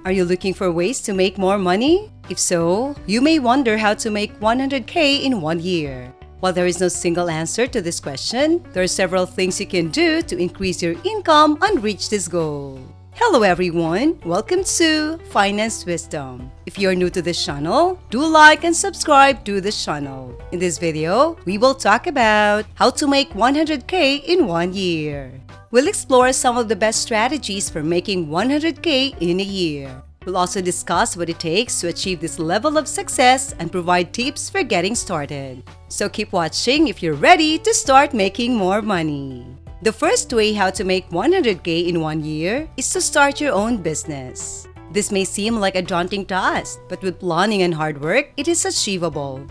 Are you looking for ways to make more money? If so, you may wonder how to make 100K in 1 year. While there is no single answer to this question, there are several things you can do to increase your income and reach this goal. Hello everyone! Welcome to Finance Wisdom. If you are new to this channel, do like and subscribe to this channel. In this video, we will talk about how to make 100K in 1 year. We'll explore some of the best strategies for making 100K in a year. We'll also discuss what it takes to achieve this level of success and provide tips for getting started. So keep watching if you're ready to start making more money. The first way how to make 100K in 1 year is to start your own business. This may seem like a daunting task, but with planning and hard work, it is achievable.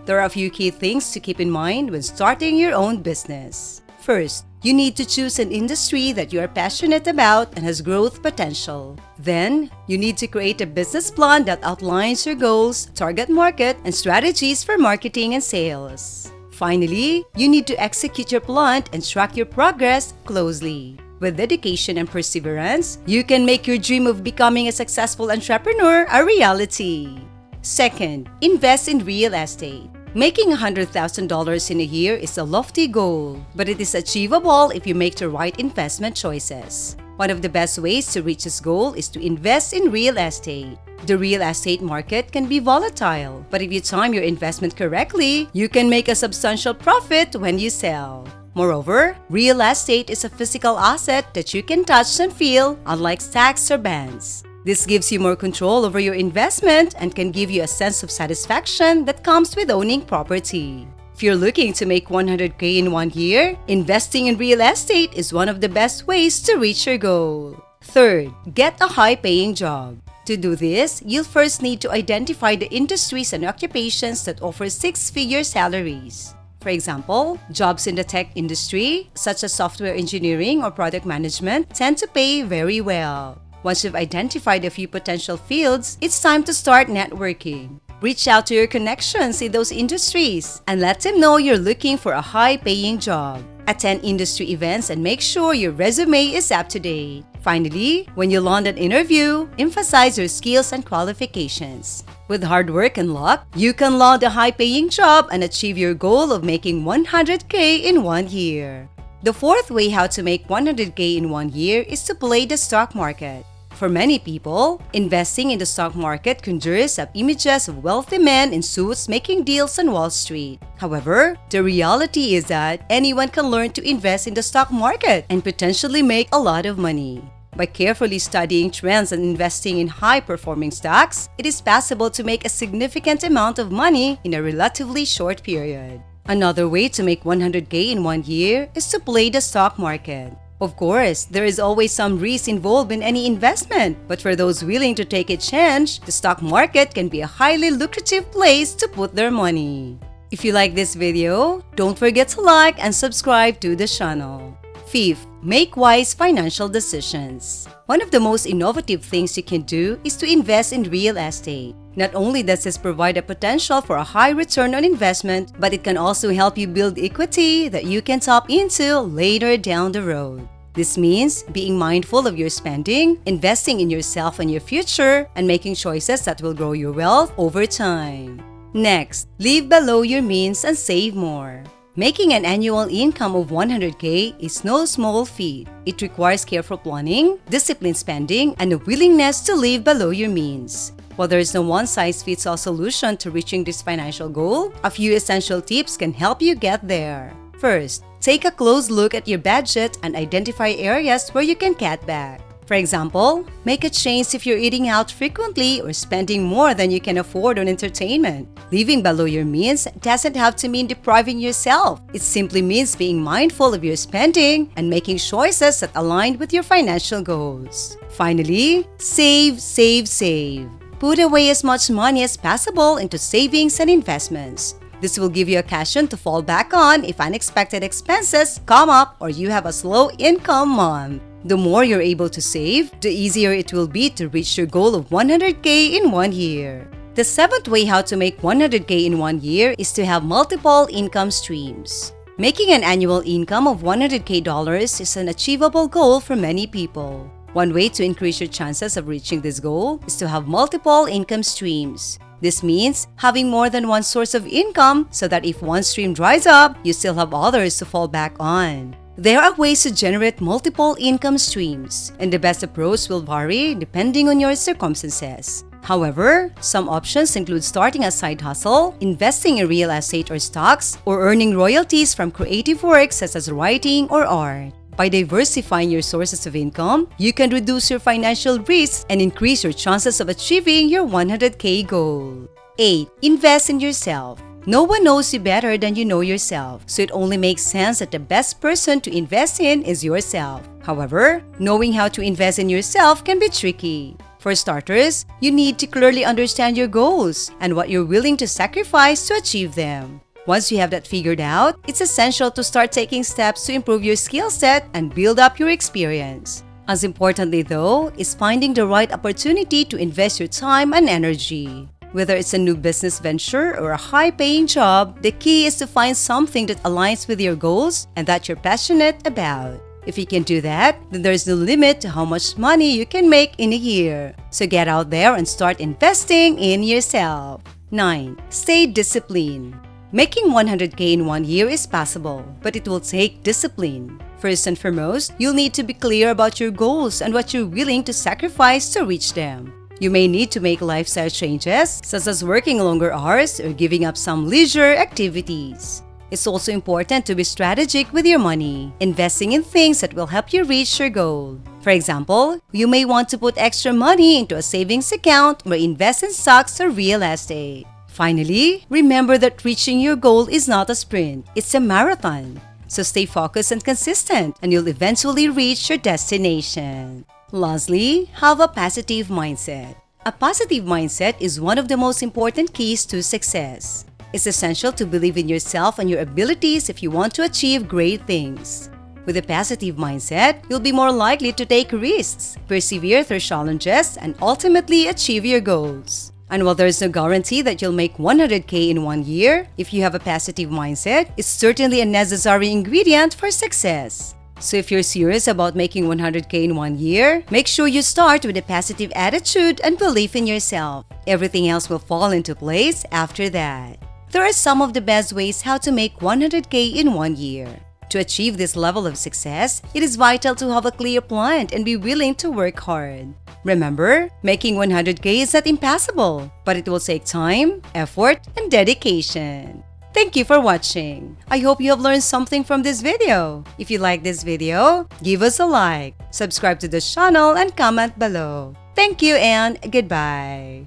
There are a few key things to keep in mind when starting your own business. First, you need to choose an industry that you are passionate about and has growth potential. Then, you need to create a business plan that outlines your goals, target market, and strategies for marketing and sales. Finally, you need to execute your plan and track your progress closely. With dedication and perseverance, you can make your dream of becoming a successful entrepreneur a reality. Second, invest in real estate. Making $100,000 in a year is a lofty goal, but it is achievable if you make the right investment choices. One of the best ways to reach this goal is to invest in real estate. The real estate market can be volatile, but if you time your investment correctly, you can make a substantial profit when you sell. Moreover, real estate is a physical asset that you can touch and feel, unlike stocks or bonds. This gives you more control over your investment and can give you a sense of satisfaction that comes with owning property. If you're looking to make 100K in 1 year, investing in real estate is one of the best ways to reach your goal. Third, get a high-paying job. To do this, you'll first need to identify the industries and occupations that offer six-figure salaries. For example, jobs in the tech industry, such as software engineering or product management, tend to pay very well. Once you've identified a few potential fields, it's time to start networking. Reach out to your connections in those industries and let them know you're looking for a high-paying job. Attend industry events and make sure your resume is up to date. Finally, when you land an interview, emphasize your skills and qualifications. With hard work and luck, you can land a high-paying job and achieve your goal of making 100K in 1 year. The fourth way how to make 100K in 1 year is to play the stock market. For many people, investing in the stock market conjures up images of wealthy men in suits making deals on Wall Street. However, the reality is that anyone can learn to invest in the stock market and potentially make a lot of money. By carefully studying trends and investing in high-performing stocks, it is possible to make a significant amount of money in a relatively short period. Another way to make 100K in 1 year is to play the stock market. Of course, there is always some risk involved in any investment, but for those willing to take a chance, the stock market can be a highly lucrative place to put their money. If you like this video, don't forget to like and subscribe to the channel. Fifth, make wise financial decisions. One of the most innovative things you can do is to invest in real estate. Not only does this provide a potential for a high return on investment, but it can also help you build equity that you can tap into later down the road. This means being mindful of your spending, investing in yourself and your future, and making choices that will grow your wealth over time. Next, live below your means and save more. Making an annual income of 100K is no small feat. It requires careful planning, disciplined spending, and a willingness to live below your means. While there is no one-size-fits-all solution to reaching this financial goal, a few essential tips can help you get there. First, take a close look at your budget and identify areas where you can cut back. For example, make a change if you're eating out frequently or spending more than you can afford on entertainment. Living below your means doesn't have to mean depriving yourself. It simply means being mindful of your spending and making choices that align with your financial goals. Finally, save, save, save. Put away as much money as possible into savings and investments. This will give you a cushion to fall back on if unexpected expenses come up or you have a slow income month. The more you're able to save, the easier it will be to reach your goal of 100K in 1 year. The seventh way how to make 100K in 1 year is to have multiple income streams. Making an annual income of $100K is an achievable goal for many people. One way to increase your chances of reaching this goal is to have multiple income streams. This means having more than one source of income so that if one stream dries up, you still have others to fall back on. There are ways to generate multiple income streams, and the best approach will vary depending on your circumstances. However, some options include starting a side hustle, investing in real estate or stocks, or earning royalties from creative work such as writing or art. By diversifying your sources of income, you can reduce your financial risks and increase your chances of achieving your 100K goal. 8. Invest in yourself. No one knows you better than you know yourself, so it only makes sense that the best person to invest in is yourself. However, knowing how to invest in yourself can be tricky. For starters, you need to clearly understand your goals and what you're willing to sacrifice to achieve them. Once you have that figured out, it's essential to start taking steps to improve your skill set and build up your experience. As importantly though, is finding the right opportunity to invest your time and energy. Whether it's a new business venture or a high-paying job, the key is to find something that aligns with your goals and that you're passionate about. If you can do that, then there's no limit to how much money you can make in a year. So get out there and start investing in yourself. 9. Stay disciplined. Making 100K in 1 year is possible, but it will take discipline. First and foremost, you'll need to be clear about your goals and what you're willing to sacrifice to reach them. You may need to make lifestyle changes, such as working longer hours or giving up some leisure activities. It's also important to be strategic with your money, investing in things that will help you reach your goal. For example, you may want to put extra money into a savings account or invest in stocks or real estate. Finally, remember that reaching your goal is not a sprint, it's a marathon. So stay focused and consistent, and you'll eventually reach your destination. Lastly, have a positive mindset. A positive mindset is one of the most important keys to success. It's essential to believe in yourself and your abilities if you want to achieve great things. With a positive mindset, you'll be more likely to take risks, persevere through challenges, and ultimately achieve your goals. And while there's no guarantee that you'll make 100K in 1 year, if you have a positive mindset, it's certainly a necessary ingredient for success. So if you're serious about making 100K in 1 year, make sure you start with a positive attitude and belief in yourself. Everything else will fall into place after that. There are some of the best ways how to make 100K in 1 year. To achieve this level of success, it is vital to have a clear plan and be willing to work hard. Remember, making 100K is not impossible, but it will take time, effort, and dedication. Thank you for watching. I hope you have learned something from this video. If you like this video, give us a like, subscribe to the channel, and comment below. Thank you and goodbye.